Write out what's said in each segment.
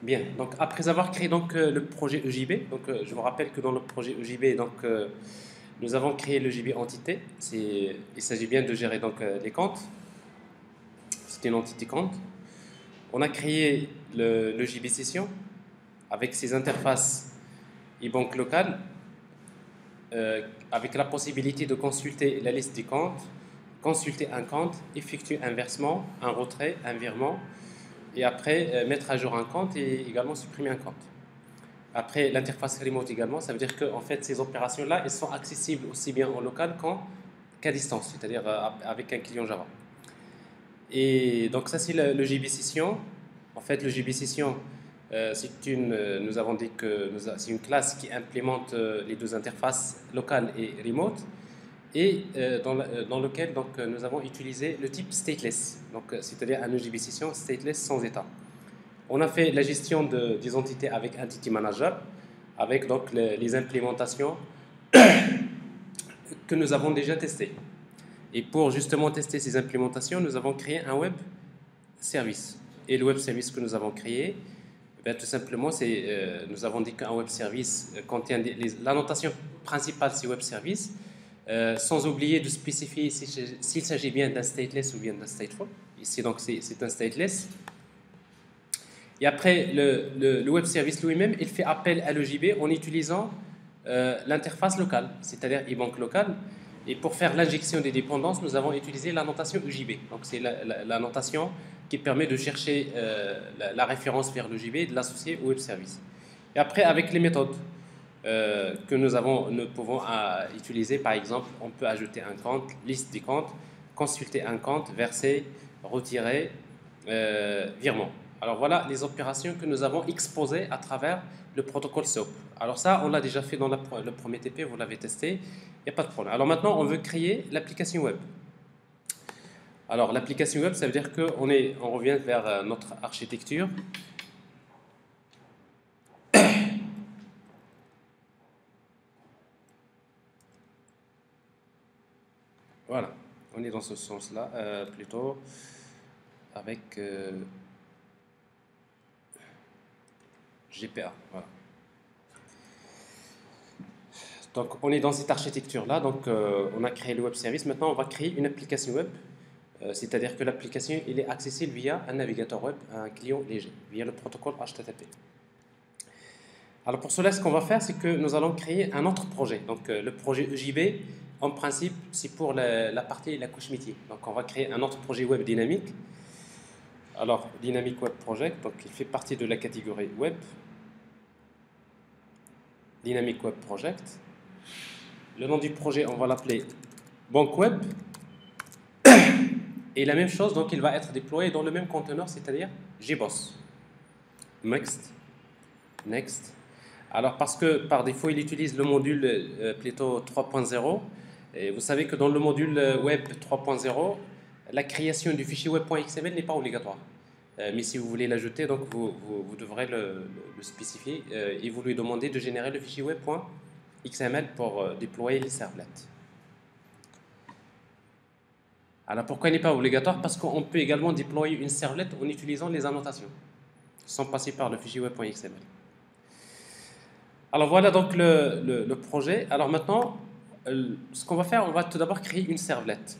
Bien, donc après avoir créé donc le projet EJB, donc je vous rappelle que dans le projet EJB, donc nous avons créé l'EJB entité. Il s'agit bien de gérer donc les comptes. C'est une entité compte. On a créé l'EJB session avec ses interfaces e-banque locale, avec la possibilité de consulter la liste des comptes, consulter un compte, effectuer un versement, un retrait, un virement, et après mettre à jour un compte et également supprimer un compte. Après, l'interface remote également, ça veut dire que en fait, ces opérations-là, elles sont accessibles aussi bien en local qu'à distance, c'est-à-dire avec un client Java. Et donc ça, c'est le JB Session. En fait, le JB Session, nous avons dit que c'est une classe qui implémente les deux interfaces locale et remote, et dans lequel donc, nous avons utilisé le type stateless, donc c'est-à-dire un EJB Session stateless sans état. On a fait la gestion des entités avec Entity Manager, avec donc les implémentations que nous avons déjà testées. Et pour justement tester ces implémentations, nous avons créé un web service. Et le web service que nous avons créé, tout simplement, nous avons dit qu'un web service contient la notation principale, c'est web service, sans oublier de spécifier s'il s'agit bien d'un stateless ou bien d'un stateful. Ici, donc, c'est un stateless. Et après, le web service lui-même, il fait appel à l'EJB en utilisant l'interface locale, c'est-à-dire e-banque locale. Et pour faire l'injection des dépendances, nous avons utilisé la notation EJB. Donc, c'est la notation qui permet de chercher la référence vers l'EJB et de l'associer au web service. Et après, avec les méthodes que nous pouvons utiliser, par exemple, on peut ajouter un compte, liste des comptes, consulter un compte, verser, retirer, virement. Alors voilà les opérations que nous avons exposées à travers le protocole SOAP. Alors ça, on l'a déjà fait dans le premier TP, vous l'avez testé, il n'y a pas de problème. Alors maintenant, on veut créer l'application web. Alors l'application web, ça veut dire qu'on revient vers notre architecture. Voilà, on est dans ce sens-là, plutôt avec GPA. Voilà. Donc, on est dans cette architecture-là. Donc, on a créé le web service. Maintenant, on va créer une application web. C'est-à-dire que l'application il est accessible via un navigateur web, un client léger, via le protocole HTTP. Alors, pour cela, ce qu'on va faire, c'est que nous allons créer un autre projet. Donc, le projet EJB, en principe, c'est pour la partie, la couche métier. Donc, on va créer un autre projet web dynamique. Alors, Dynamic Web Project, donc il fait partie de la catégorie web. Dynamic Web Project. Le nom du projet, on va l'appeler Banque Web. Et la même chose, donc il va être déployé dans le même conteneur, c'est-à-dire JBoss. Next. Next. Alors, parce que par défaut, il utilise le module plutôt 3.0. Et vous savez que dans le module web 3.0, la création du fichier web.xml n'est pas obligatoire. Mais si vous voulez l'ajouter, donc vous devrez le spécifier et vous lui demandez de générer le fichier web.xml pour déployer les servlets. Alors pourquoi il n'est pas obligatoire? Parce qu'on peut également déployer une servlette en utilisant les annotations, sans passer par le fichier web.xml. Alors voilà donc le projet. Alors maintenant, ce qu'on va faire, on va tout d'abord créer une servlette.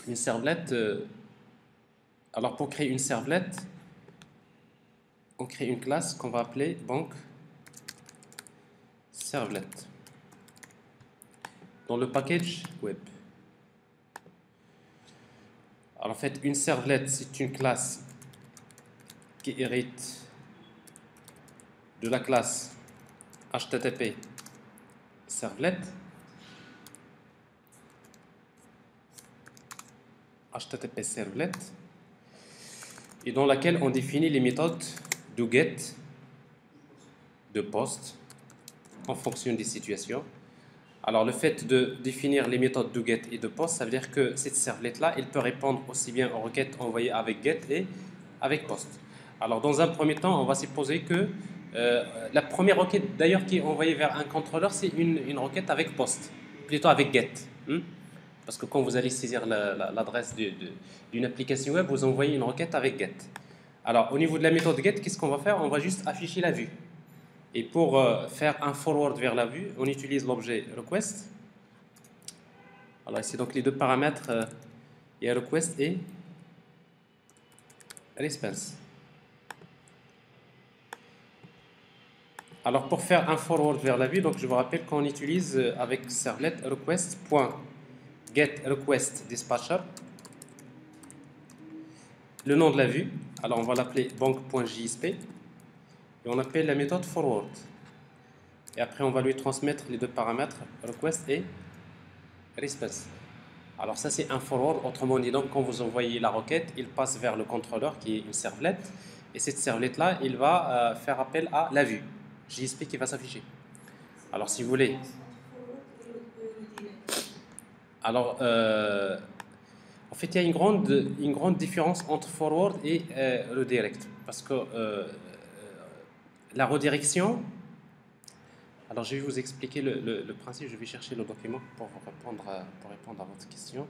Une servlette. Alors pour créer une servlette, on crée une classe qu'on va appeler banque servlet dans le package web. Alors en fait, une servlette, c'est une classe qui hérite de la classe HTTP servlet, HTTP servlet, et dans laquelle on définit les méthodes de get, de post, en fonction des situations. Alors le fait de définir les méthodes de get et de post, ça veut dire que cette servlette-là, elle peut répondre aussi bien aux requêtes envoyées avec get et avec post. Alors dans un premier temps, on va supposer que la première requête d'ailleurs qui est envoyée vers un contrôleur, c'est une requête avec post, plutôt avec get. Parce que quand vous allez saisir l'adresse d'une application web, vous envoyez une requête avec get. Alors, au niveau de la méthode get, qu'est-ce qu'on va faire? On va juste afficher la vue. Et pour faire un forward vers la vue, on utilise l'objet request. Alors ici, donc les deux paramètres, il y a request et response. Alors pour faire un forward vers la vue, donc je vous rappelle qu'on utilise avec servlet request.getRequestDispatcher le nom de la vue. Alors on va l'appeler bank.jsp et on appelle la méthode forward. Et après on va lui transmettre les deux paramètres request et response. Alors ça c'est un forward, autrement dit donc quand vous envoyez la requête, il passe vers le contrôleur qui est une servlette et cette servlette là, il va faire appel à la vue JSP qui va s'afficher. Alors si vous voulez, alors en fait il y a une grande différence entre forward et redirect parce que la redirection, alors je vais vous expliquer le principe, je vais chercher le document pour répondre à votre question.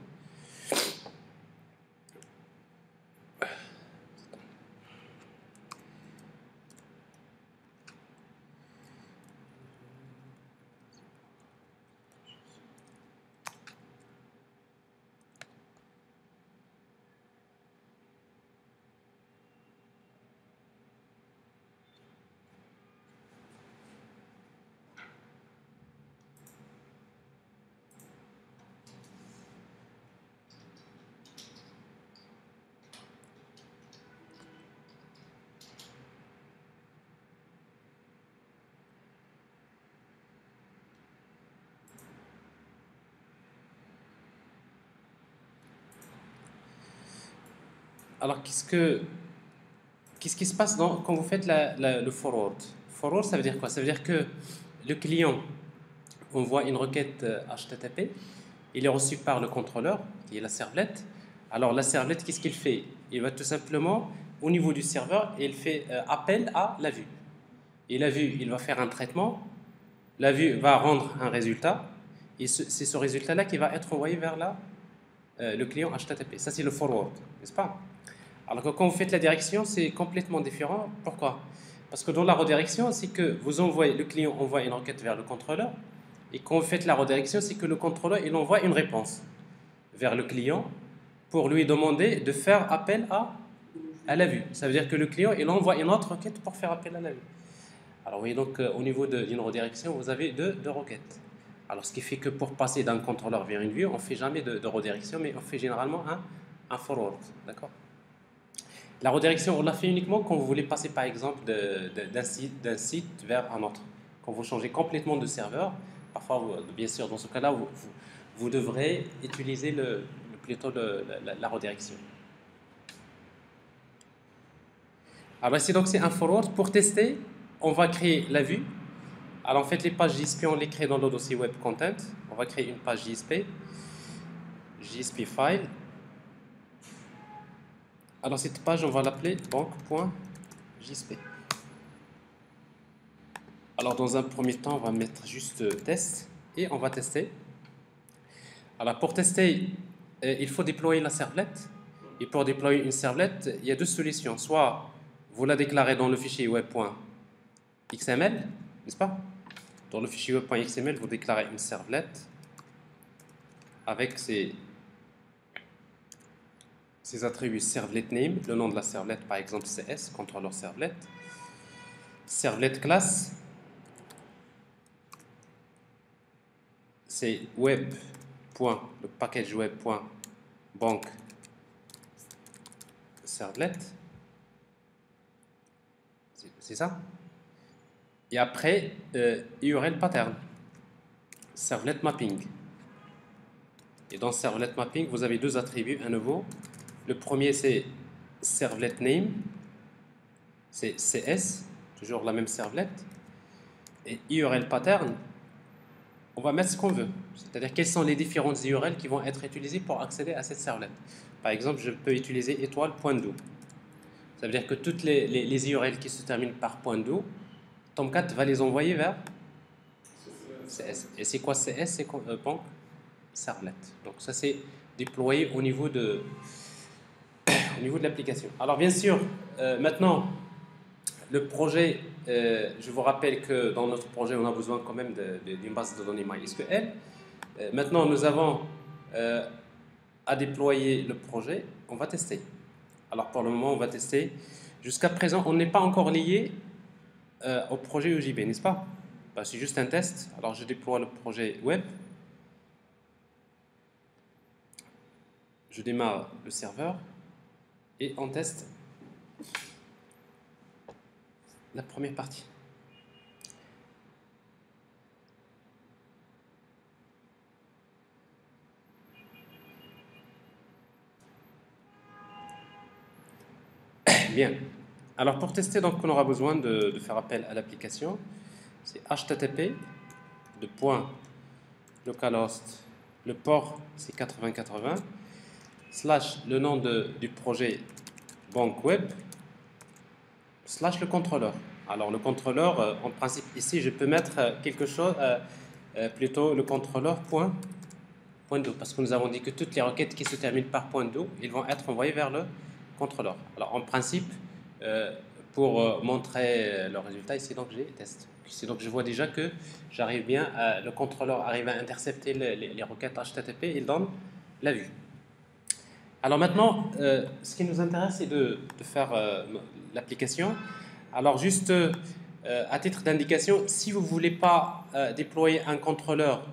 Alors, qu'est-ce qui se passe quand vous faites le forward? Forward, ça veut dire quoi? Ça veut dire que le client envoie une requête HTTP, il est reçu par le contrôleur, qui est la servlette. Alors, la servlette, qu'est-ce qu'il fait? Il va tout simplement, au niveau du serveur, il fait appel à la vue. Et la vue, il va faire un traitement, la vue va rendre un résultat, et c'est ce résultat-là qui va être envoyé vers le client HTTP. Ça, c'est le forward, n'est-ce pas? Alors que quand vous faites la direction, c'est complètement différent. Pourquoi? Parce que dans la redirection, c'est que le client envoie une requête vers le contrôleur, et quand vous faites la redirection, c'est que le contrôleur il envoie une réponse vers le client pour lui demander de faire appel à la vue. Ça veut dire que le client il envoie une autre requête pour faire appel à la vue. Alors vous voyez donc au niveau d'une redirection, vous avez deux requêtes. Alors ce qui fait que pour passer d'un contrôleur vers une vue, on ne fait jamais de redirection, mais on fait généralement un forward. D'accord? La redirection, on la fait uniquement quand vous voulez passer par exemple d'un site vers un autre. Quand vous changez complètement de serveur, parfois, bien sûr, dans ce cas-là, vous devrez utiliser plutôt la redirection. Alors ici, donc c'est un forward. Pour tester, on va créer la vue. Alors en fait, les pages JSP, on les crée dans le dossier web content. On va créer une page JSP file. Alors cette page, on va l'appeler bank.jsp. Alors dans un premier temps, on va mettre juste test et on va tester. Alors pour tester, il faut déployer la servlette. Et pour déployer une servlette, il y a deux solutions. Soit vous la déclarez dans le fichier web.xml, n'est-ce pas? Dans le fichier web.xml, vous déclarez une servlette avec ses attributs servlet name, le nom de la servlette par exemple CS, contrôleur servlette, servlette class, c'est le package web.bank servlet, c'est ça. Et après URL pattern, servlet mapping. Et dans servlet mapping, vous avez deux attributs à nouveau. Le premier c'est servlet name, c'est CS, toujours la même servlette. Et URL pattern, on va mettre ce qu'on veut. C'est-à-dire quelles sont les différentes URL qui vont être utilisées pour accéder à cette servlette. Par exemple, je peux utiliser étoile.do. Ça veut dire que toutes les URL qui se terminent par .do, Tomcat va les envoyer vers CS. Et c'est quoi CS? C'est bank servlet. Donc ça c'est déployé au niveau au niveau de l'application. Alors bien sûr, maintenant, le projet, je vous rappelle que dans notre projet, on a besoin quand même d'une base de données MySQL. Maintenant, nous avons à déployer le projet, on va tester. Alors pour le moment, on va tester. Jusqu'à présent, on n'est pas encore lié au projet EJB, n'est-ce pas? Ben, c'est juste un test. Alors je déploie le projet web. Je démarre le serveur et on teste la première partie. Bien. Alors pour tester, donc, on aura besoin de faire appel à l'application. C'est HTTP de point localhost. Le port, c'est 8080. Slash le nom du projet banque web. Slash le contrôleur. Alors le contrôleur, en principe, ici, je peux mettre quelque chose, plutôt le contrôleur point .do, parce que nous avons dit que toutes les requêtes qui se terminent par .do, ils vont être envoyées vers le contrôleur. Alors en principe, pour montrer le résultat, ici donc j'ai test. Ici donc je vois déjà que j'arrive bien, le contrôleur arrive à intercepter les requêtes HTTP, il donne la vue. Alors maintenant, ce qui nous intéresse, c'est de faire l'application. Alors juste à titre d'indication, si vous ne voulez pas déployer un contrôleur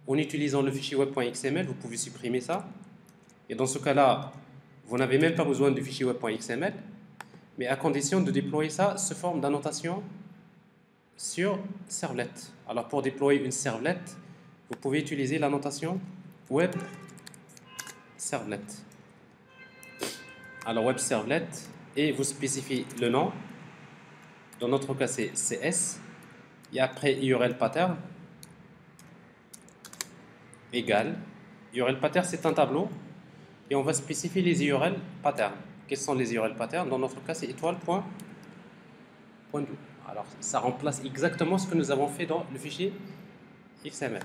en utilisant le fichier web.xml, vous pouvez supprimer ça. Et dans ce cas-là, vous n'avez même pas besoin du fichier web.xml, mais à condition de déployer ça sous forme d'annotation sur servlet. Alors pour déployer une servlet, vous pouvez utiliser l'annotation web servlet. Alors web servlet, et vous spécifiez le nom. Dans notre cas, c'est CS. Et après URL pattern égale. URL pattern, c'est un tableau. Et on va spécifier les URL pattern. Quels sont les URL pattern? Dans notre cas, c'est étoile.do. Alors, ça remplace exactement ce que nous avons fait dans le fichier XML.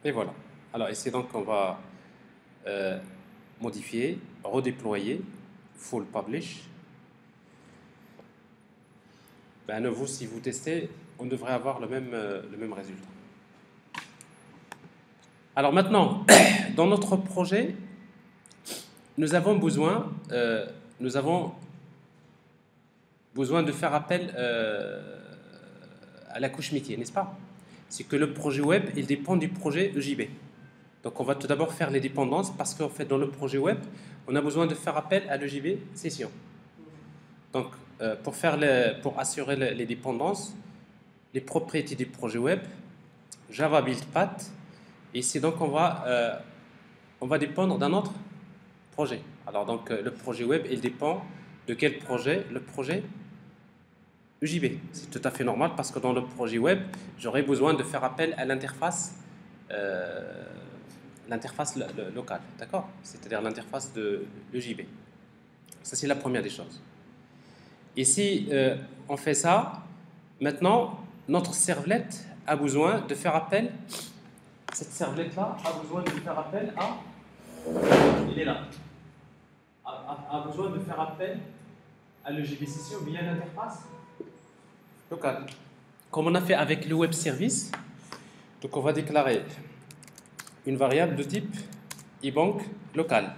Et voilà. Alors, ici, donc, on va modifier, redéployer, full publish. Ben, à nouveau, si vous testez, on devrait avoir le même résultat. Alors maintenant, dans notre projet, nous avons besoin de faire appel à la couche métier, n'est-ce pas? C'est que le projet web, il dépend du projet EJB. Donc on va tout d'abord faire les dépendances parce qu'en fait, dans le projet web, on a besoin de faire appel à l'EJB session. Donc pour assurer les dépendances, les propriétés du projet web, Java build path, et ici donc on va dépendre d'un autre projet. Alors donc le projet web, il dépend de quel projet? Le projet EJB. C'est tout à fait normal parce que dans le projet web, j'aurai besoin de faire appel à l'interface locale, d'accord? C'est-à-dire l'interface de l'EJB. Ça c'est la première des choses. Et si on fait ça, maintenant notre servlet a besoin de faire appel. Cette servlet-là a besoin de faire appel à. Il est là. A besoin de faire appel à l'EJB session via l'interface locale. Comme on a fait avec le web service, donc on va déclarer une variable de type eBank local.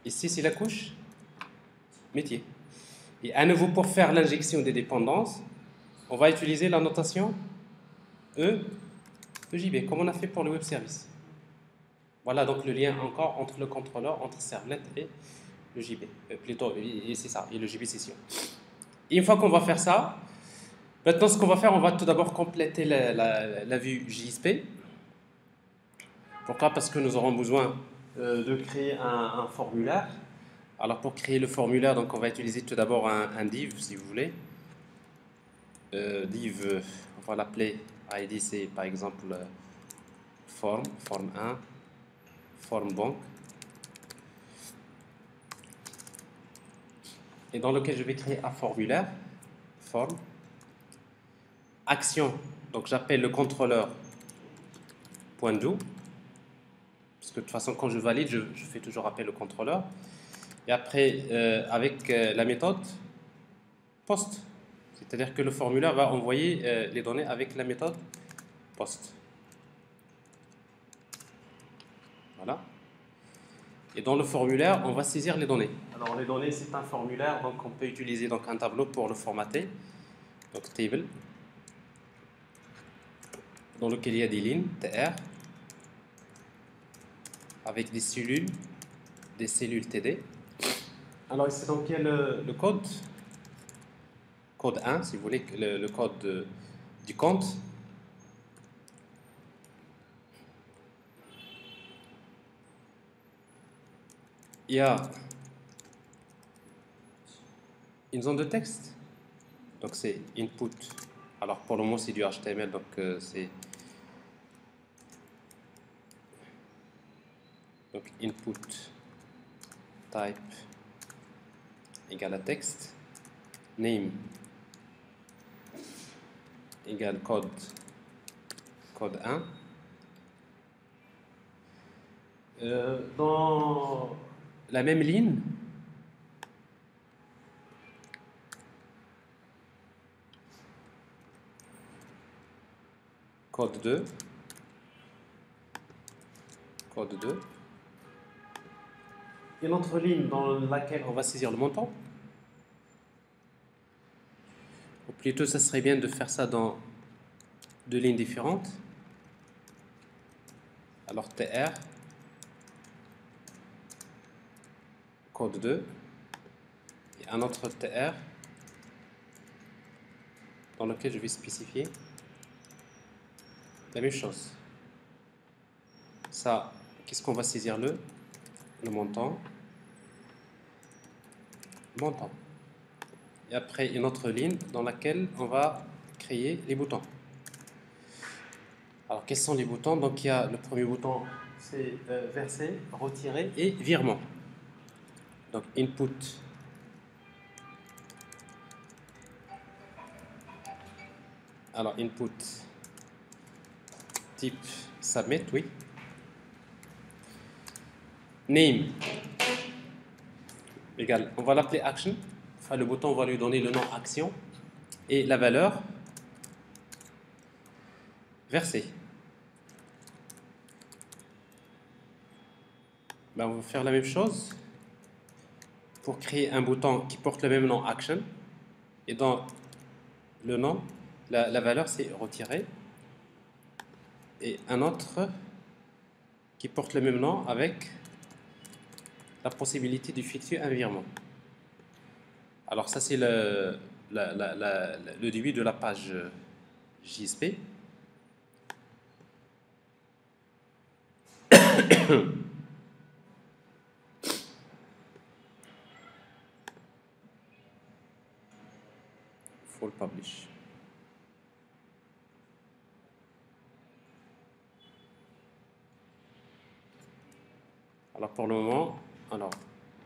Ici, c'est la couche métier. Et à nouveau, pour faire l'injection des dépendances, on va utiliser la notation EJB, comme on a fait pour le web service. Voilà donc le lien encore entre le contrôleur, entre servlet et le JB. Plutôt, c'est ça, et le JB session. Et une fois qu'on va faire ça, maintenant ce qu'on va faire, on va tout d'abord compléter la vue JSP. Pourquoi? Parce que nous aurons besoin de créer un formulaire. Alors pour créer le formulaire, donc on va utiliser tout d'abord un div, si vous voulez. Div, on va l'appeler ID, c'est par exemple form 1, form bank, et dans lequel je vais créer un formulaire, form, action, donc j'appelle le contrôleur .do, Parce que de toute façon, quand je valide, je fais toujours appel au contrôleur. Et après, avec la méthode post. C'est-à-dire que le formulaire va envoyer les données avec la méthode post. Voilà. Et dans le formulaire, on va saisir les données. Alors les données, c'est un formulaire, donc on peut utiliser donc un tableau pour le formater. Donc table, dans lequel il y a des lignes, TR, avec des cellules TD. Alors ici, donc il y a le code, code 1, si vous voulez, le code du compte. Il y a une zone de texte, donc c'est input. Alors pour le moment c'est du HTML, donc c'est donc input type égale à texte, name égale code 1. Dans la même ligne, code 2, et l'autre ligne dans laquelle on va saisir le montant. Ou plutôt, ça serait bien de faire ça dans deux lignes différentes. Alors TR, code 2, et un autre TR dans lequel je vais spécifier la même chose. Ça, qu'est-ce qu'on va saisir? Le montant. Et après, une autre ligne dans laquelle on va créer les boutons. Alors, quels sont les boutons? Donc, il y a le premier bouton, c'est verser, retirer et virement. Donc, input. Alors, input type submit, oui. Name égale, on va l'appeler action. Enfin, le bouton, on va lui donner le nom action et la valeur versée. Ben, on va faire la même chose pour créer un bouton qui porte le même nom action, et dans le nom, la valeur c'est retiré, et un autre qui porte le même nom avec la possibilité d'effectuer un virement. Alors ça c'est le début de la page JSP. Full publish. Alors pour le moment,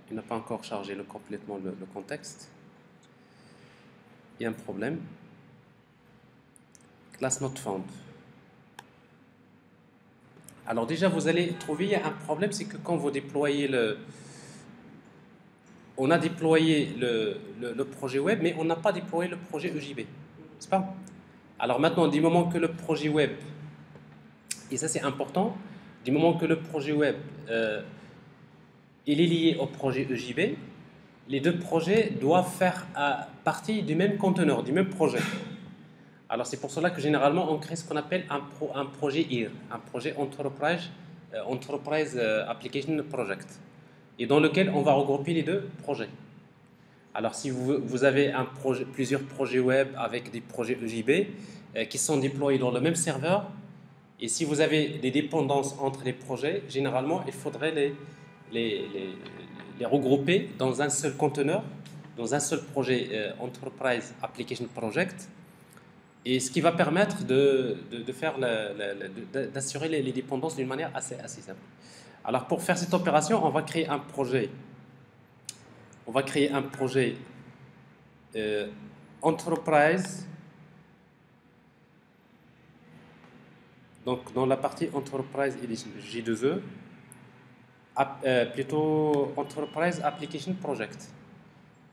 il n'a pas encore chargé complètement le contexte. Il y a un problème. Class not found. Alors déjà vous allez trouver, il y a un problème, c'est que quand vous déployez on a déployé le projet web, mais on n'a pas déployé le projet EJB, n'est-ce pas? Alors maintenant, du moment que le projet web, et ça c'est important, du moment que le projet web il est lié au projet EJB, les deux projets doivent faire partie du même conteneur, du même projet. Alors c'est pour cela que généralement on crée ce qu'on appelle un projet IR, un projet Enterprise Application Project, et dans lequel on va regrouper les deux projets. Alors si vous avez plusieurs projets web avec des projets EJB qui sont déployés dans le même serveur, et si vous avez des dépendances entre les projets, généralement il faudrait les regrouper dans un seul conteneur, dans un seul projet Enterprise Application Project, et ce qui va permettre d'assurer les dépendances d'une manière assez simple. Alors pour faire cette opération, on va créer un projet. On va créer un projet Enterprise. Donc dans la partie Enterprise Edition J2E, plutôt Enterprise Application Project.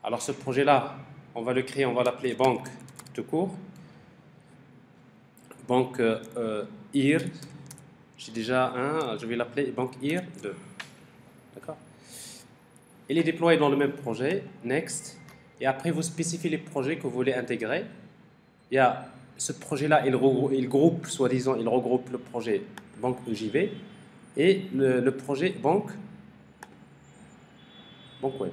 Alors ce projet-là, on va le créer, on va l'appeler banque tout court. Banque IR, j'ai déjà un, je vais l'appeler banque IR 2. D'accord? Il est déployé dans le même projet, next, et après vous spécifiez les projets que vous voulez intégrer. Il y a ce projet-là, il groupe, soi-disant, il regroupe le projet banque EJV et le projet banque web.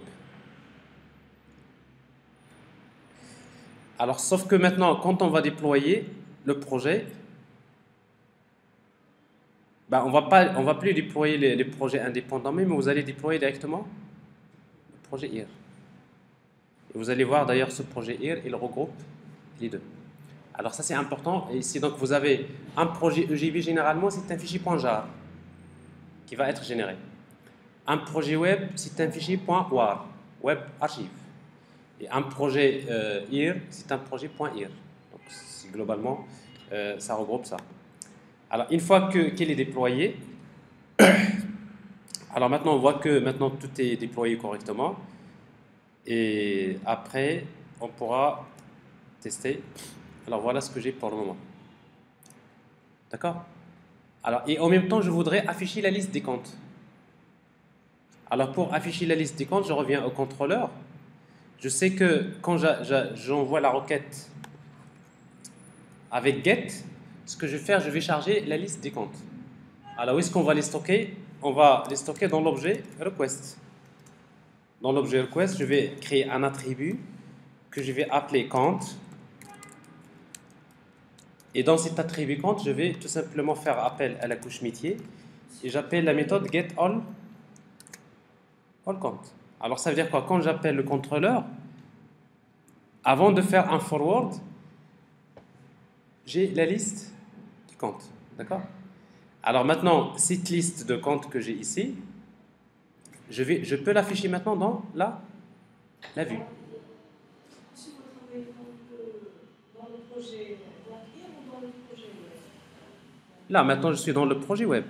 Alors, sauf que maintenant, quand on va déployer le projet, ben, on va plus déployer les projets indépendamment, mais vous allez déployer directement le projet IR. Et vous allez voir d'ailleurs ce projet IR, il regroupe les deux. Alors ça c'est important. Et ici donc vous avez un projet EJB, généralement c'est un fichier .jar qui va être généré. Un projet web, c'est un fichier .war, web archive. Et un projet IR, c'est un projet .ir. Donc globalement, ça regroupe ça. Alors une fois qu'il est déployé, alors maintenant on voit que maintenant tout est déployé correctement. Et après, on pourra tester. Alors voilà ce que j'ai pour le moment. D'accord? Alors, et en même temps, je voudrais afficher la liste des comptes. Alors pour afficher la liste des comptes, je reviens au contrôleur. Je sais que quand j'envoie la requête avec get, ce que je vais faire, je vais charger la liste des comptes. Alors où est-ce qu'on va les stocker? On va les stocker dans l'objet request. Dans l'objet request, je vais créer un attribut que je vais appeler compte. Et dans cet attribut compte, je vais tout simplement faire appel à la couche métier et j'appelle la méthode getAll compte. Alors ça veut dire quoi? Quand j'appelle le contrôleur, avant de faire un forward, j'ai la liste de comptes. D'accord? Alors maintenant, cette liste de comptes que j'ai ici, je peux l'afficher maintenant dans la vue. Si vous travaillez dans le projet bancaire ou dans le projet web? Là, maintenant, je suis dans le projet web.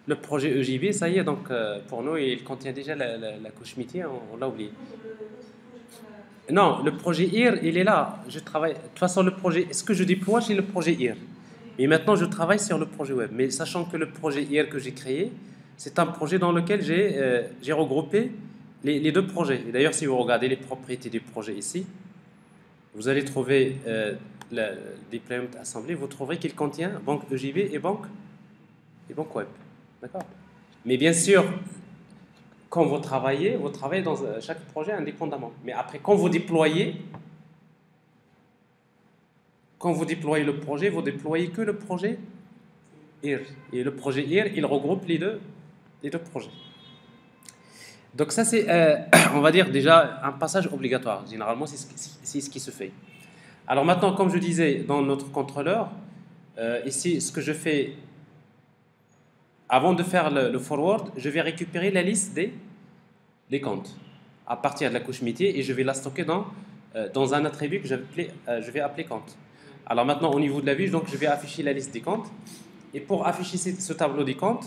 Le projet EJB, ça y est, donc pour nous, il contient déjà la couche métier, on l'a oublié. Non, le projet IR, il est là. Je travaille. De toute façon, le projet, ce que je déploie, c'est le projet IR. Et maintenant, je travaille sur le projet web. Mais sachant que le projet IR que j'ai créé, c'est un projet dans lequel j'ai regroupé les deux projets. Et d'ailleurs, si vous regardez les propriétés du projet ici, vous allez trouver le deployment assembly, vous trouverez qu'il contient banque EJB et banque web. D'accord? Mais bien sûr, quand vous travaillez dans chaque projet indépendamment. Mais après, quand vous déployez le projet, vous déployez que le projet IR. Et le projet IR, il regroupe les deux projets. Donc ça, c'est, on va dire, déjà un passage obligatoire. Généralement, c'est ce qui se fait. Alors maintenant, comme je disais, dans notre contrôleur, ici, ce que je fais, avant de faire le forward, je vais récupérer la liste des comptes à partir de la couche métier et je vais la stocker dans un attribut que je vais appeler compte. Alors maintenant, au niveau de la vue, donc, je vais afficher la liste des comptes. Et pour afficher ce tableau des comptes,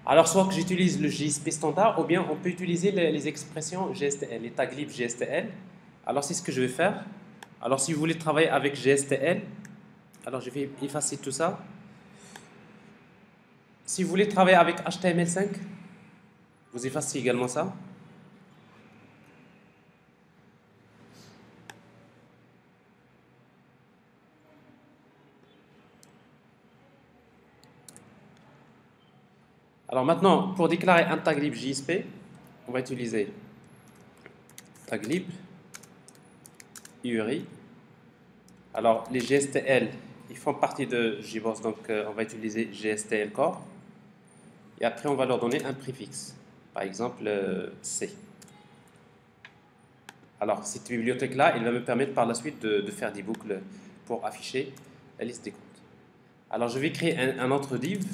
alors soit que j'utilise le JSP standard ou bien on peut utiliser les expressions GSTL, les tags libres GSTL. Alors c'est ce que je vais faire. Alors si vous voulez travailler avec GSTL, alors je vais effacer tout ça. Si vous voulez travailler avec HTML5, vous effacez également ça. Alors maintenant, pour déclarer un tag libre JSP, on va utiliser tag libre URI. Alors les GSTL, ils font partie de JBoss, donc on va utiliser GSTL Core. Et après, on va leur donner un préfixe, par exemple C. Alors cette bibliothèque-là, elle va me permettre par la suite de faire des boucles pour afficher la liste des comptes. Alors je vais créer un autre div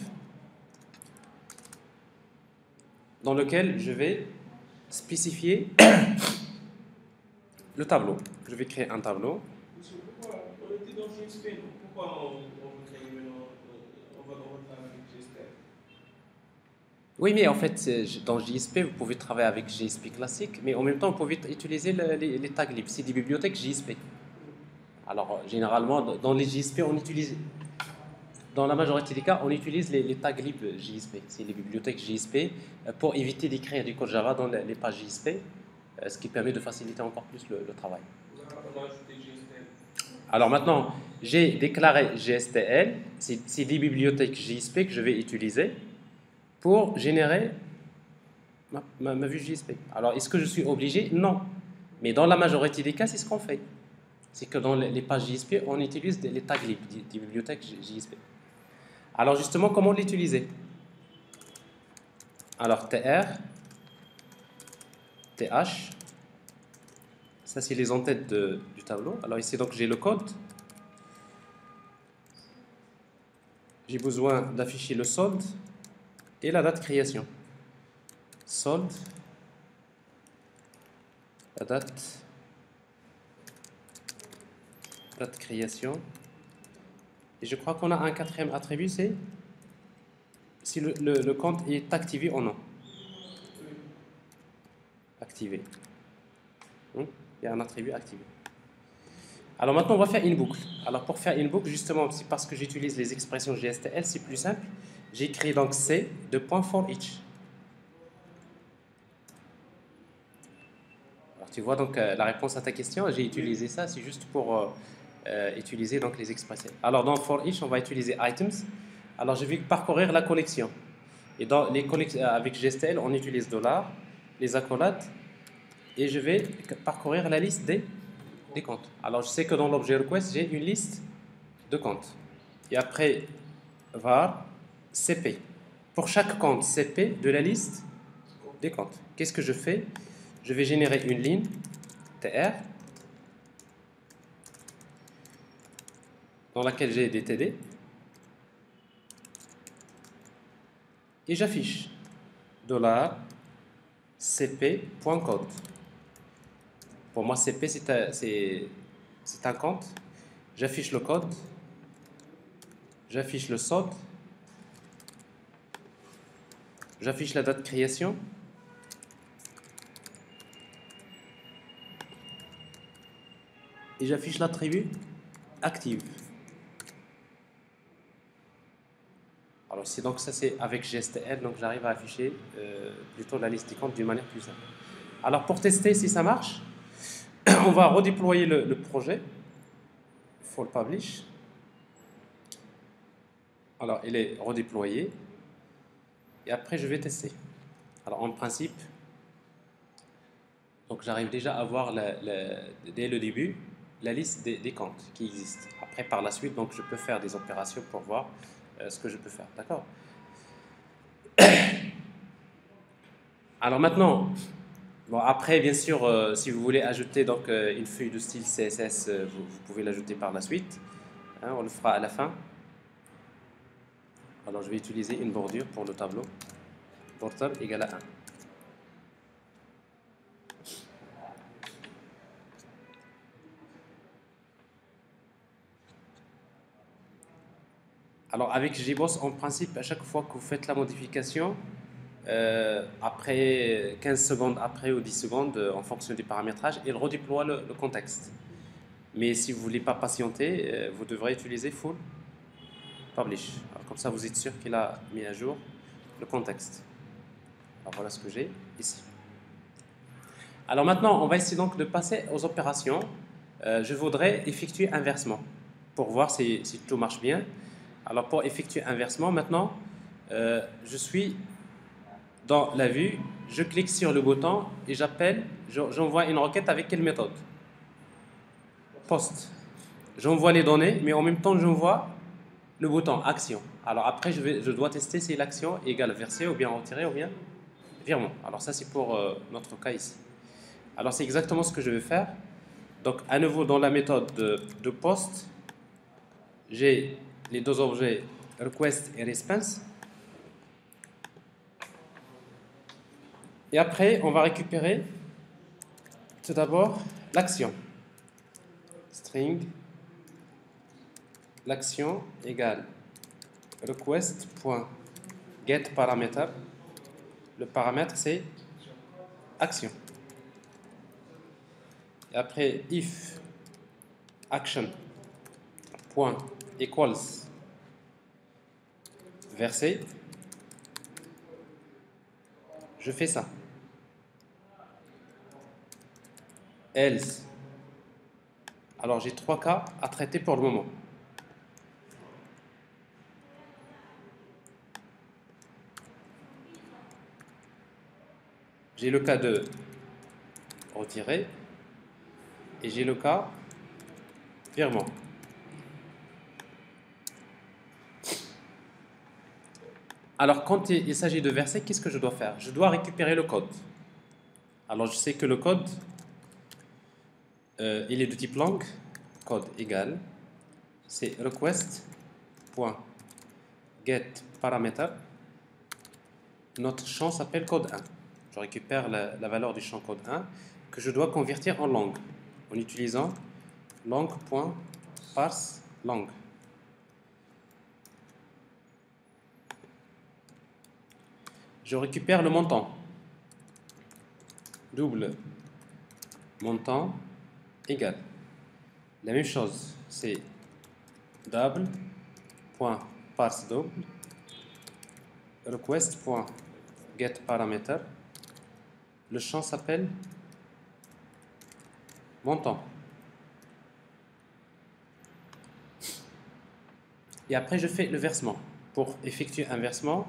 dans lequel je vais spécifier le tableau. Je vais créer un tableau. Monsieur, pourquoi on était dans GSP, pourquoi on veut créer maintenant, on va travailler avec GSP? Oui, mais en fait, dans JSP, vous pouvez travailler avec JSP classique, mais en même temps, vous pouvez utiliser les tags libres. C'est des bibliothèques JSP. Alors, généralement, dans les JSP, on utilise, dans la majorité des cas, on utilise les tags libres JSP. C'est les bibliothèques JSP pour éviter d'écrire du code Java dans les pages JSP, ce qui permet de faciliter encore plus le travail. On a ajouté GSTL. Alors maintenant, j'ai déclaré GSTL, c'est des bibliothèques JSP que je vais utiliser pour générer ma vue JSP. Alors, est-ce que je suis obligé? Non. Mais dans la majorité des cas, c'est ce qu'on fait. C'est que dans les pages JSP, on utilise les tags libres, des bibliothèques JSP. Alors justement, comment l'utiliser? Alors, TR, TH, ça c'est les entêtes du tableau. Alors ici, donc, j'ai le code. J'ai besoin d'afficher le solde et la date de création. Solde, la date de création. Et je crois qu'on a un quatrième attribut, c'est si le compte est activé ou non. Activé. Il y a un attribut activé. Alors maintenant, on va faire une boucle. Alors pour faire une boucle, justement, c'est parce que j'utilise les expressions GSTL, c'est plus simple. J'ai écrit donc C de point for each. Alors tu vois donc la réponse à ta question, j'ai utilisé ça, c'est juste pour utiliser donc les expressions. Alors dans for each, on va utiliser items. Alors je vais parcourir la collection. Et dans les avec GSTL, on utilise $, les accolades, et je vais parcourir la liste des comptes. Alors je sais que dans l'objet request, j'ai une liste de comptes. Et après, var CP. Pour chaque compte CP de la liste des comptes. Qu'est-ce que je fais? Je vais générer une ligne TR dans laquelle j'ai des TD et j'affiche $cp.code. Pour moi, CP, c'est un compte. J'affiche le code. J'affiche le solde. J'affiche la date de création. Et j'affiche l'attribut active. Alors, donc ça, c'est avec GSTL, donc j'arrive à afficher plutôt la liste des comptes d'une manière plus simple. Alors, pour tester si ça marche, on va redéployer le projet. For publish. Alors, il est redéployé. Et après, je vais tester. Alors, en principe, donc j'arrive déjà à voir dès le début la liste des comptes qui existent. Après, par la suite, donc je peux faire des opérations pour voir ce que je peux faire. D'accord? Alors maintenant, bon, après, bien sûr, si vous voulez ajouter donc, une feuille de style CSS, vous pouvez l'ajouter par la suite. Hein, on le fera à la fin. Alors, je vais utiliser une bordure pour le tableau. Border égale à 1. Alors, avec JBoss, en principe, à chaque fois que vous faites la modification, après 15 secondes après ou 10 secondes, en fonction du paramétrage, il redéploie le contexte. Mais si vous ne voulez pas patienter, vous devrez utiliser full publish. Alors, comme ça, vous êtes sûr qu'il a mis à jour le contexte. Alors, voilà ce que j'ai ici. Alors maintenant, on va essayer donc de passer aux opérations. Je voudrais effectuer un versement pour voir si tout marche bien. Alors pour effectuer un versement, maintenant, je suis dans la vue, je clique sur le bouton et j'envoie une requête avec quelle méthode? Post. J'envoie les données, mais en même temps, j'envoie le bouton action. Alors après, je dois tester si l'action égale verser ou bien retirer ou bien virement. Alors ça, c'est pour notre cas ici. Alors c'est exactement ce que je vais faire. Donc à nouveau, dans la méthode de post, j'ai les deux objets request et response. Et après, on va récupérer tout d'abord l'action. String, l'action égale request.getParameter. Le paramètre, c'est action. Et après, if action point equals versé, je fais ça. Else. Alors j'ai 3 cas à traiter pour le moment. J'ai le cas de retirer et j'ai le cas virement. Alors quand il s'agit de verser, qu'est-ce que je dois faire? Je dois récupérer le code. Alors je sais que le code, il est de type lang, code égal, c'est request.getParameter. Notre champ s'appelle code 1. Je récupère la valeur du champ code 1 que je dois convertir en langue en utilisant lang.parseLang. Je récupère le montant. Double montant égal. La même chose, c'est double.parseDouble request.getParameter. Le champ s'appelle montant. Et après, je fais le versement. Pour effectuer un versement,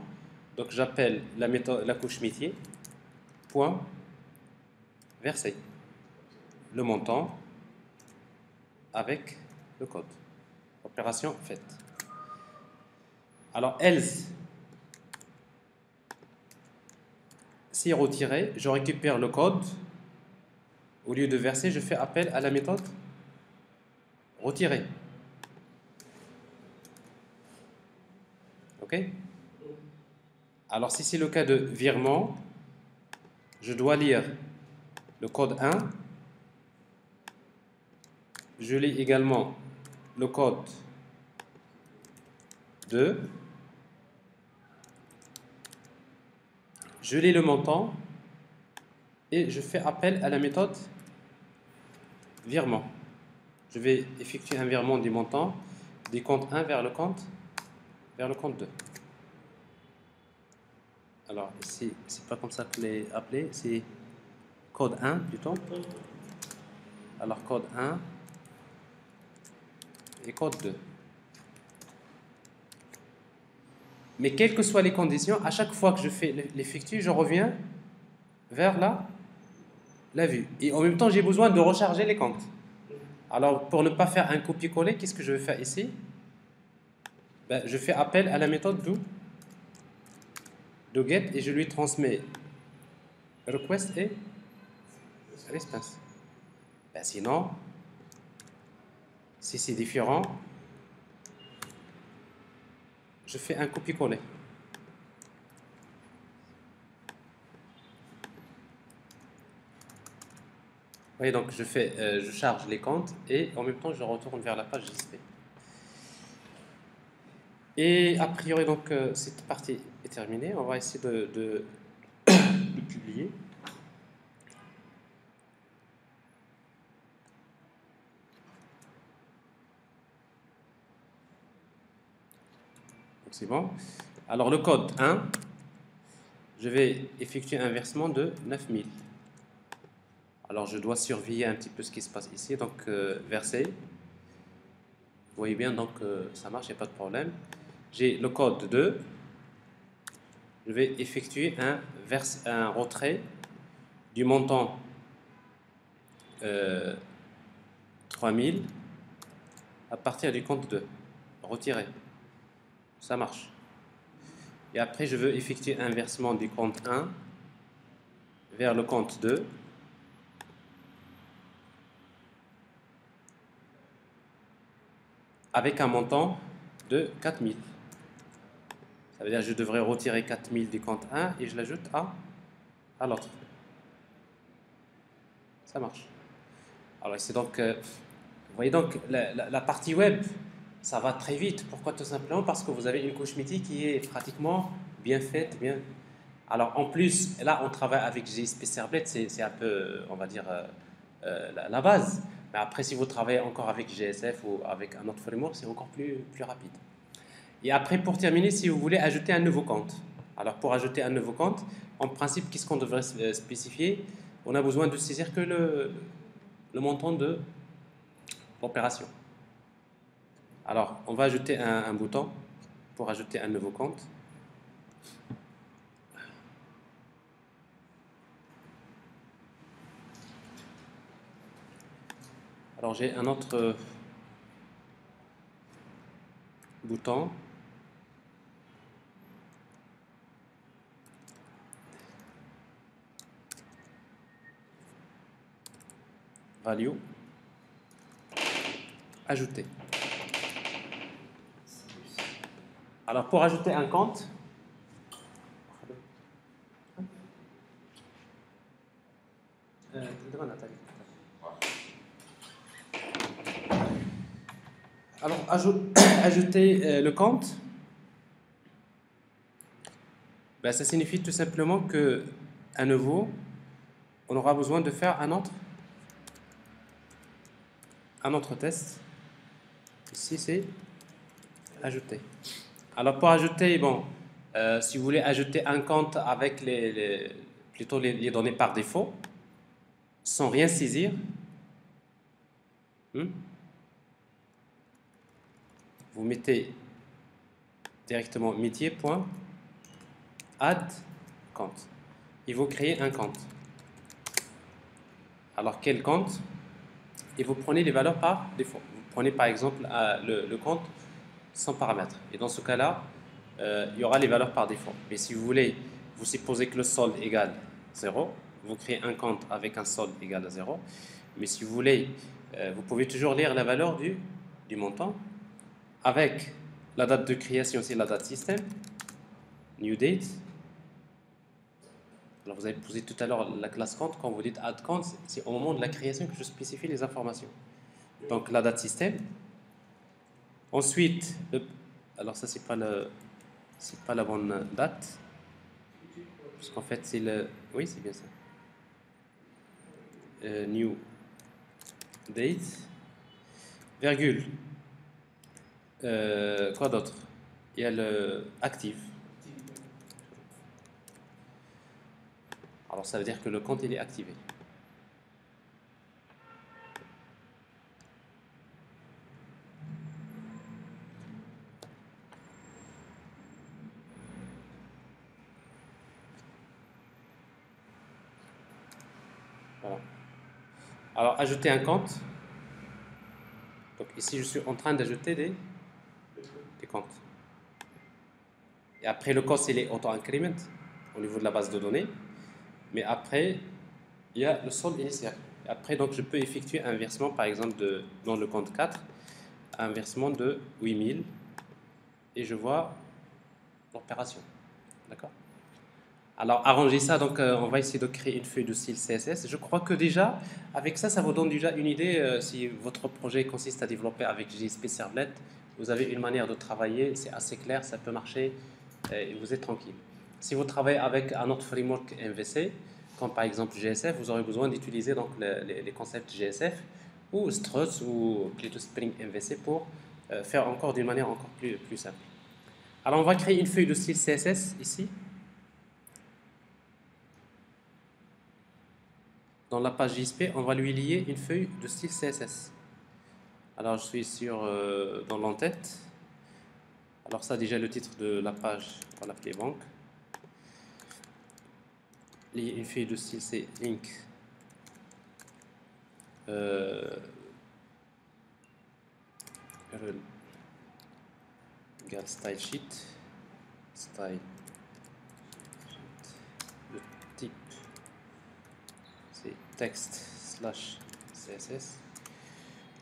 donc j'appelle la couche métier, point, verser. Le montant avec le code. Opération faite. Alors, else, si retiré, je récupère le code. Au lieu de verser, je fais appel à la méthode retirer. OK? Alors, si c'est le cas de virement, je dois lire le code 1. Je lis également le code 2. Je lis le montant et je fais appel à la méthode virement. Je vais effectuer un virement du montant du compte 1 vers le compte 2. Alors ici, c'est pas comme ça que je l'ai appelé, c'est code 1 plutôt. Alors code 1 et code 2. Mais quelles que soient les conditions, à chaque fois que je fais l'effectu, je reviens vers la vue. Et en même temps, j'ai besoin de recharger les comptes. Alors, pour ne pas faire un copier-coller, qu'est-ce que je vais faire ici? Ben, je fais appel à la méthode do get et je lui transmets request et response. Ben, sinon, si c'est différent, je fais un copier-coller. Oui, donc je charge les comptes et en même temps je retourne vers la page JSP. Et a priori donc cette partie est terminée. On va essayer de publier. Donc c'est bon. Alors le code 1, je vais effectuer un versement de 9000. Alors je dois surveiller un petit peu ce qui se passe ici. Donc verser. Vous voyez bien, donc ça marche, il n'y a pas de problème. J'ai le code 2. Je vais effectuer un retrait du montant 3000 à partir du compte 2. Retirer. Ça marche. Et après, je veux effectuer un versement du compte 1 vers le compte 2. Avec un montant de 4000. Ça veut dire que je devrais retirer 4000 du compte 1 et je l'ajoute à l'autre. Ça marche. Alors c'est donc, vous voyez donc, la partie web, ça va très vite. Pourquoi? Tout simplement parce que vous avez une couche métier qui est pratiquement bien faite, Alors en plus, là on travaille avec GSP Servlet, c'est un peu, on va dire, la base. Mais après, si vous travaillez encore avec GSF ou avec un autre framework, c'est encore plus rapide. Et après, pour terminer, si vous voulez ajouter un nouveau compte. Alors pour ajouter un nouveau compte, en principe, qu'est-ce qu'on devrait spécifier? On a besoin de saisir que le montant de l'opération. Alors, on va ajouter un bouton pour ajouter un nouveau compte. Alors, j'ai un autre bouton. Value. Ajouter. Alors, pour ajouter un compte, alors, ajouter le compte, ben, ça signifie tout simplement que, à nouveau, on aura besoin de faire un autre test. Ici, c'est ajouter. Alors, pour ajouter, bon, si vous voulez ajouter un compte avec plutôt les données par défaut, sans rien saisir, vous mettez directement métier.add compte. Et vous créez un compte. Alors, quel compte? Et vous prenez les valeurs par défaut. Vous prenez par exemple le compte sans paramètres. Et dans ce cas-là, il y aura les valeurs par défaut. Mais si vous voulez, vous supposez que le solde égale 0, vous créez un compte avec un solde égal à 0. Mais si vous voulez, vous pouvez toujours lire la valeur du montant avec la date de création, c'est la date système, new date. Alors vous avez posé tout à l'heure la classe compte, quand vous dites add compte, c'est au moment de la création que je spécifie les informations. Donc la date système. Ensuite, alors ça c'est pas la bonne date, puisqu'en fait c'est oui c'est bien ça. New date, virgule. Quoi d'autre? Il y a le active. Alors ça veut dire que le compte il est activé. Voilà. Alors ajouter un compte. Donc ici je suis en train d'ajouter des comptes. Et après le compte il est auto-increment au niveau de la base de données. Mais après il y a le solde initial. Et après donc je peux effectuer un versement par exemple dans le compte 4, un versement de 8000 et je vois l'opération. D'accord? Alors, arranger ça, donc on va essayer de créer une feuille de style CSS. Je crois que déjà, avec ça, ça vous donne déjà une idée. Si votre projet consiste à développer avec JSP Servlet, vous avez une manière de travailler, c'est assez clair, ça peut marcher et vous êtes tranquille. Si vous travaillez avec un autre framework MVC, comme par exemple GSF, vous aurez besoin d'utiliser donc les concepts GSF ou Struts ou plutôt Spring MVC pour faire encore d'une manière encore plus simple. Alors, on va créer une feuille de style CSS ici. Dans la page JSP, on va lui lier une feuille de style CSS. Alors, je suis dans l'entête. Alors, ça, déjà, le titre de la page, on va l'appeler banque. Lier une feuille de style, c'est link. Rel égale style sheet. Style sheet. Le type, c'est text/css.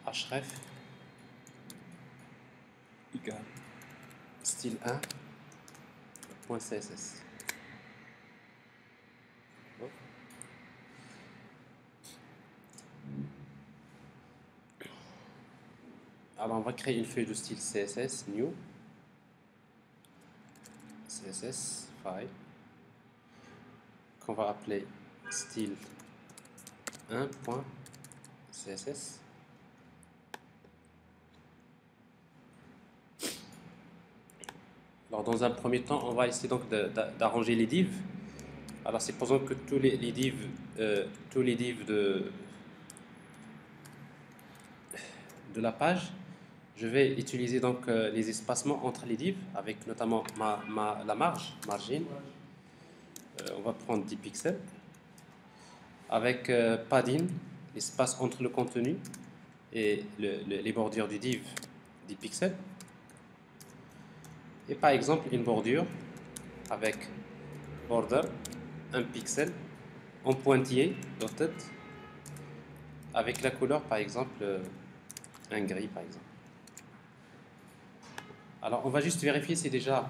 href égale style 1.css. Alors on va créer une feuille de style CSS, new, CSS, file. qu'on va appeler style 1.css. Alors dans un premier temps, on va essayer donc d'arranger les divs. Alors supposons que tous les divs, de la page, je vais utiliser donc les espacements entre les divs avec notamment la margin. On va prendre 10 pixels avec padding, l'espace entre le contenu et les bordures du div, 10 pixels. Et par exemple une bordure avec border 1 pixel en pointillé dotted avec la couleur par exemple un gris par exemple. Alors on va juste vérifier si déjà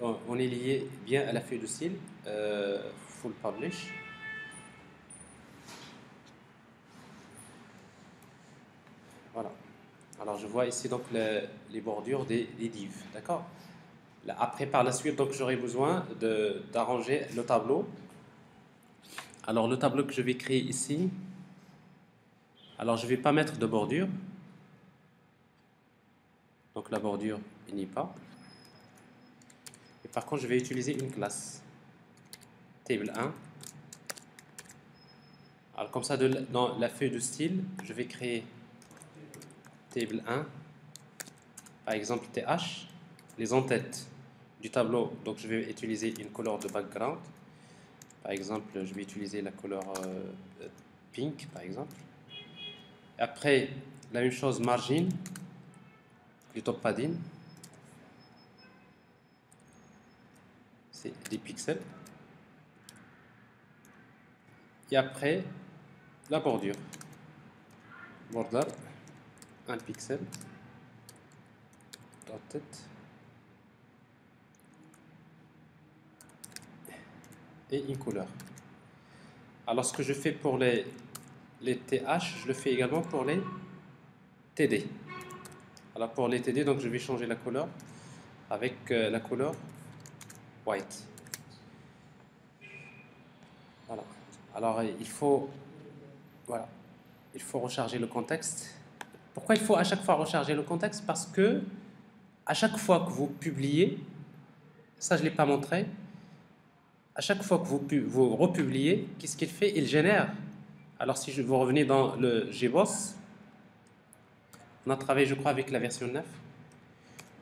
on est lié bien à la feuille de style full publish. Voilà. Alors je vois ici donc les bordures des divs, d'accord. Après par la suite donc j'aurai besoin d'arranger le tableau. Alors le tableau que je vais créer ici, alors je ne vais pas mettre de bordure. Donc la bordure il n'y a pas. Et par contre je vais utiliser une classe table 1. Alors comme ça dans la feuille de style, je vais créer table 1, par exemple th, les en-têtes du tableau. Donc je vais utiliser une couleur de background. Par exemple, je vais utiliser la couleur pink, par exemple. Après, la même chose, margin, du top padding. C'est 10 pixels. Et après, la bordure. Border, 1 pixel. Dotted. Et une couleur. Alors, ce que je fais pour les TH, je le fais également pour les TD. Alors, pour les TD, donc je vais changer la couleur avec la couleur white. Voilà. Alors, il faut recharger le contexte. Pourquoi il faut à chaque fois recharger le contexte? Parce que à chaque fois que vous publiez, ça je ne l'ai pas montré, à chaque fois que vous republiez, qu'est-ce qu'il fait? Il génère. Alors si vous revenez dans le GBoss, on a travaillé je crois avec la version 9.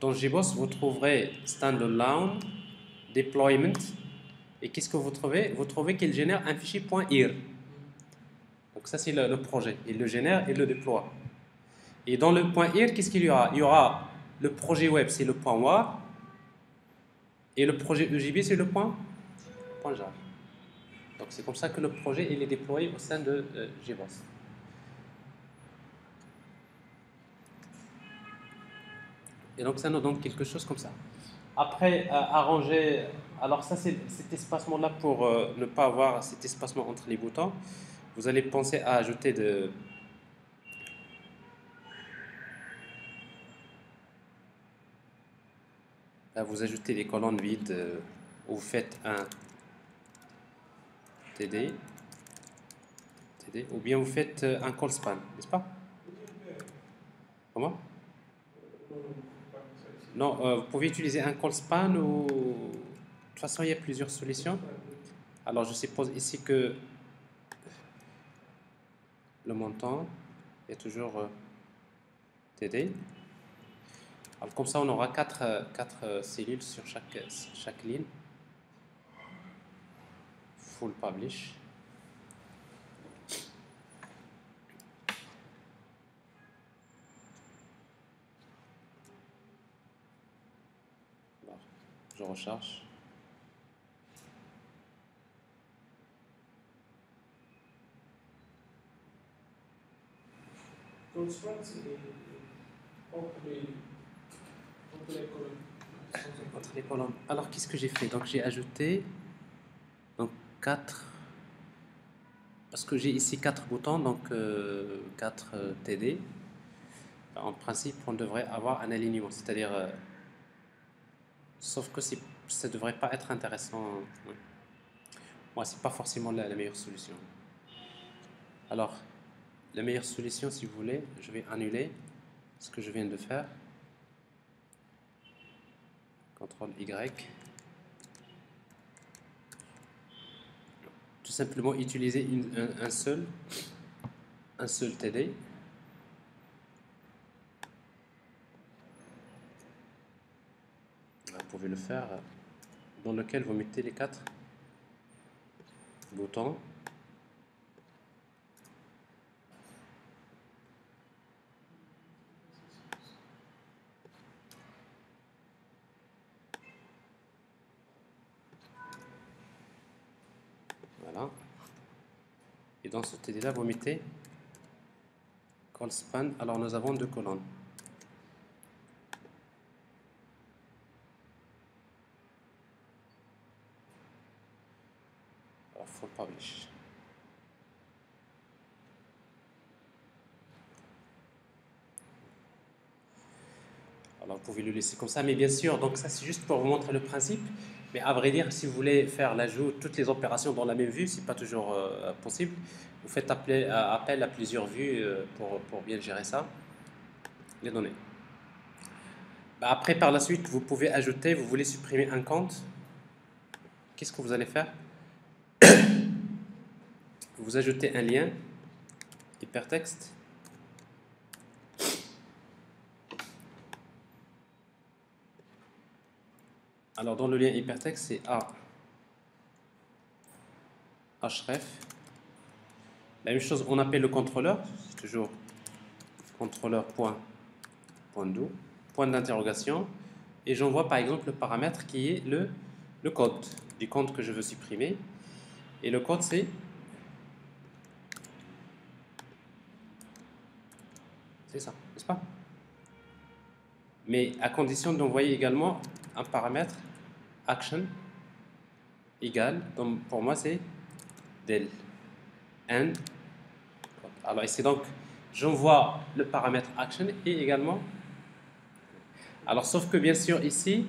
Dans GBoss, vous trouverez standalone, deployment, et qu'est-ce que vous trouvez? Vous trouvez qu'il génère un fichier .ir. Donc ça c'est le projet. Il le génère et le déploie. Et dans le .ir, qu'est-ce qu'il y aura? Il y aura le projet web, c'est le .war, et le projet EJB, c'est le .jar. Donc c'est comme ça que le projet il est déployé au sein de GBoss. Et donc ça nous donne quelque chose comme ça. Après, arranger... Alors ça, c'est cet espacement-là pour ne pas avoir cet espacement entre les boutons. Vous allez penser à ajouter de... Là, vous ajoutez des colonnes vides où vous faites un TD, ou bien vous faites un call span, n'est-ce pas? Comment? Non, vous pouvez utiliser un call span ou... De toute façon, il y a plusieurs solutions. Alors, je suppose ici que le montant est toujours TD. Alors, comme ça, on aura 4 cellules sur chaque ligne. Full publish. Alors, je recharge. Entre les colonnes. Alors, qu'est-ce que j'ai fait? Donc, j'ai ajouté 4, parce que j'ai ici 4 boutons, donc 4 TD. En principe, on devrait avoir un alignement, c'est-à-dire, sauf que c'est ça ne devrait pas être intéressant. Ouais. Moi, c'est pas forcément la meilleure solution. Alors, la meilleure solution, si vous voulez, je vais annuler ce que je viens de faire. CTRL Y. Tout simplement utiliser un seul TD. Vous pouvez le faire dans lequel vous mettez les 4 boutons. Voilà. Et dans ce TD là, vous mettez call span. Alors nous avons 2 colonnes. Alors, full publish. Alors vous pouvez le laisser comme ça, mais bien sûr, donc ça c'est juste pour vous montrer le principe. Mais à vrai dire, si vous voulez faire l'ajout, toutes les opérations dans la même vue, c'est pas toujours possible. Vous faites appel à plusieurs vues pour bien gérer ça, les données. Bah, après, par la suite, vous pouvez ajouter, vous voulez supprimer un compte. Qu'est-ce que vous allez faire? Vous ajoutez un lien hypertexte. Alors dans le lien hypertexte, c'est href. La même chose, on appelle le contrôleur, c'est toujours contrôleur.do, point d'interrogation, et j'envoie par exemple le paramètre qui est le code du compte que je veux supprimer. Et le code c'est ça, n'est-ce pas? Mais à condition d'envoyer également un paramètre action égal, donc pour moi c'est del and. Alors ici donc j'envoie le paramètre action et également. Alors sauf que bien sûr ici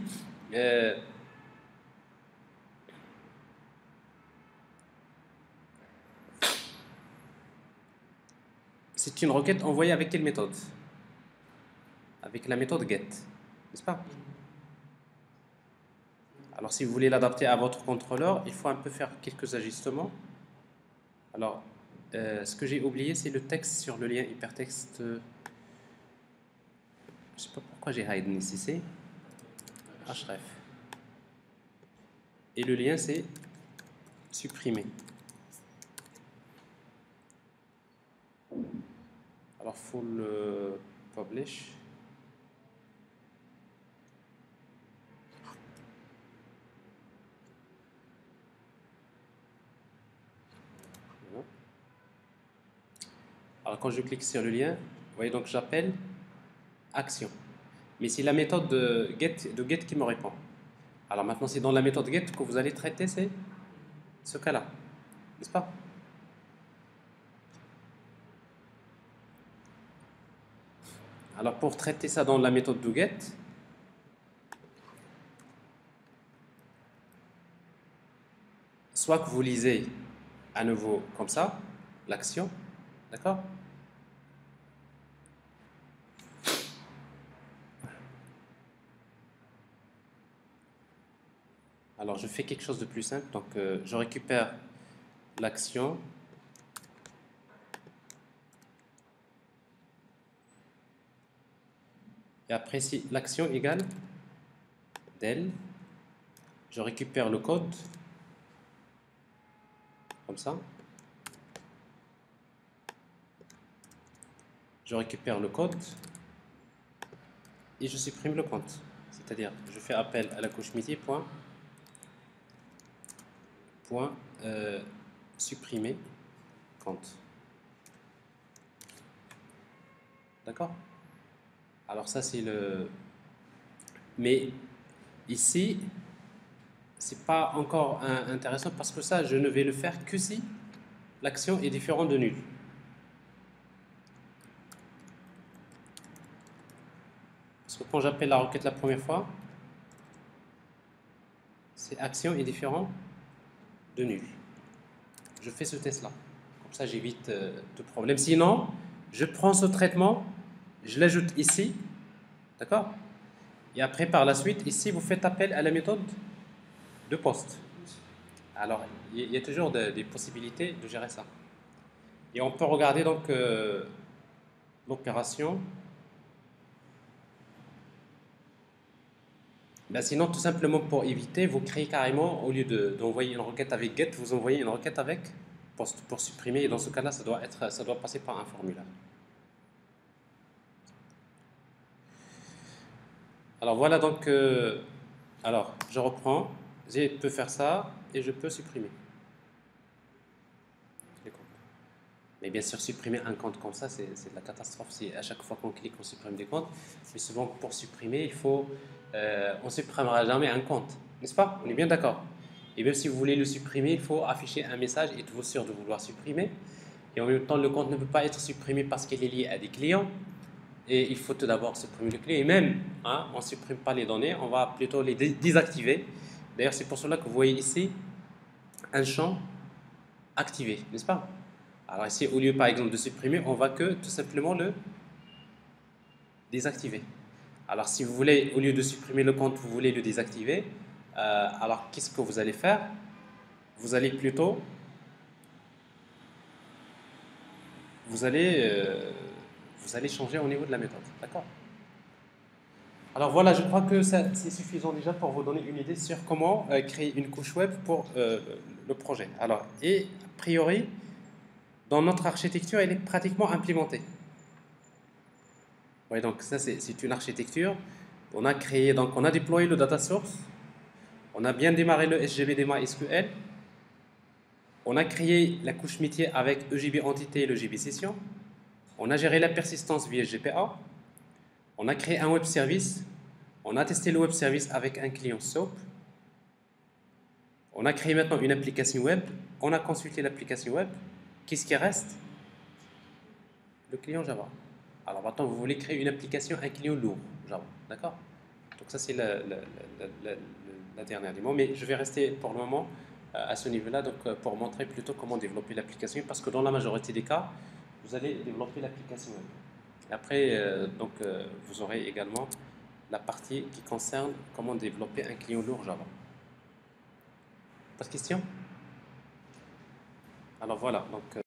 c'est une requête envoyée avec quelle méthode? Avec la méthode get, n'est-ce pas? Alors si vous voulez l'adapter à votre contrôleur, il faut un peu faire quelques ajustements. Alors ce que j'ai oublié, c'est le texte sur le lien hypertexte. Je ne sais pas pourquoi j'ai hidden ici, c'est href. Et le lien c'est supprimer. Alors full publish. Voilà. Alors quand je clique sur le lien, vous voyez donc j'appelle action. Mais c'est la méthode de get qui me répond. Alors maintenant c'est dans la méthode get que vous allez traiter ce cas-là, n'est-ce pas? Alors pour traiter ça dans la méthode doGet, soit que vous lisez à nouveau comme ça, l'action, d'accord? Alors je fais quelque chose de plus simple, donc je récupère l'action. Et après, si l'action égale del, je récupère le code, comme ça. Je récupère le code et je supprime le compte. C'est-à-dire, je fais appel à la couche métier, supprimer compte. D'accord? Alors ça c'est le... Mais ici, c'est pas encore intéressant parce que ça, je ne vais le faire que si l'action est différente de nul. Parce que quand j'appelle la requête la première fois, C'est action est différent de nul. Je fais ce test-là. Comme ça, j'évite tout problème. Sinon, je prends ce traitement, je l'ajoute ici, d'accord? Et après, par la suite, ici, vous faites appel à la méthode de poste. Alors, il y a toujours des possibilités de gérer ça. Et on peut regarder donc l'opération. Ben sinon, tout simplement pour éviter, vous créez carrément, au lieu d'envoyer une requête avec get, vous envoyez une requête avec post pour supprimer. Et dans ce cas-là, ça doit passer par un formulaire. Alors voilà donc, alors je reprends, je peux faire ça et je peux supprimer les comptes. Mais bien sûr, supprimer un compte comme ça, c'est de la catastrophe. Si à chaque fois qu'on clique, on supprime des comptes. Mais souvent, pour supprimer, il faut, on ne supprimera jamais un compte, n'est-ce pas? On est bien d'accord. Et même si vous voulez le supprimer, il faut afficher un message, êtes-vous sûr de vouloir supprimer? Et en même temps, le compte ne peut pas être supprimé parce qu'il est lié à des clients. Et il faut tout d'abord supprimer le client. Et même, hein, on ne supprime pas les données, on va plutôt les désactiver. D'ailleurs, c'est pour cela que vous voyez ici un champ activé, n'est-ce pas? Alors ici, au lieu par exemple de supprimer, on va que tout simplement le désactiver. Alors si vous voulez, au lieu de supprimer le compte, vous voulez le désactiver, alors qu'est-ce que vous allez faire? Vous allez plutôt, vous allez changer au niveau de la méthode, d'accord? Alors voilà, je crois que c'est suffisant déjà pour vous donner une idée sur comment créer une couche web pour le projet. Alors, et a priori, dans notre architecture, elle est pratiquement implémentée. Oui, donc ça c'est une architecture. On a créé, donc on a déployé le data source, on a bien démarré le SGBD MySQL, on a créé la couche métier avec EJB entité et le EJB session, on a géré la persistance via GPA, on a créé un web service, on a testé le web service avec un client SOAP, on a créé maintenant une application web, on a consulté l'application web. Qu'est-ce qui reste? Le client Java. Alors maintenant, vous voulez créer une application, un client lourd Java, d'accord? Donc ça, c'est la dernière démo, mais je vais rester pour le moment à ce niveau-là, donc pour montrer plutôt comment développer l'application, parce que dans la majorité des cas, vous allez développer l'application web. Et après, vous aurez également la partie qui concerne comment développer un client lourd Java. Pas de questions? Alors voilà, donc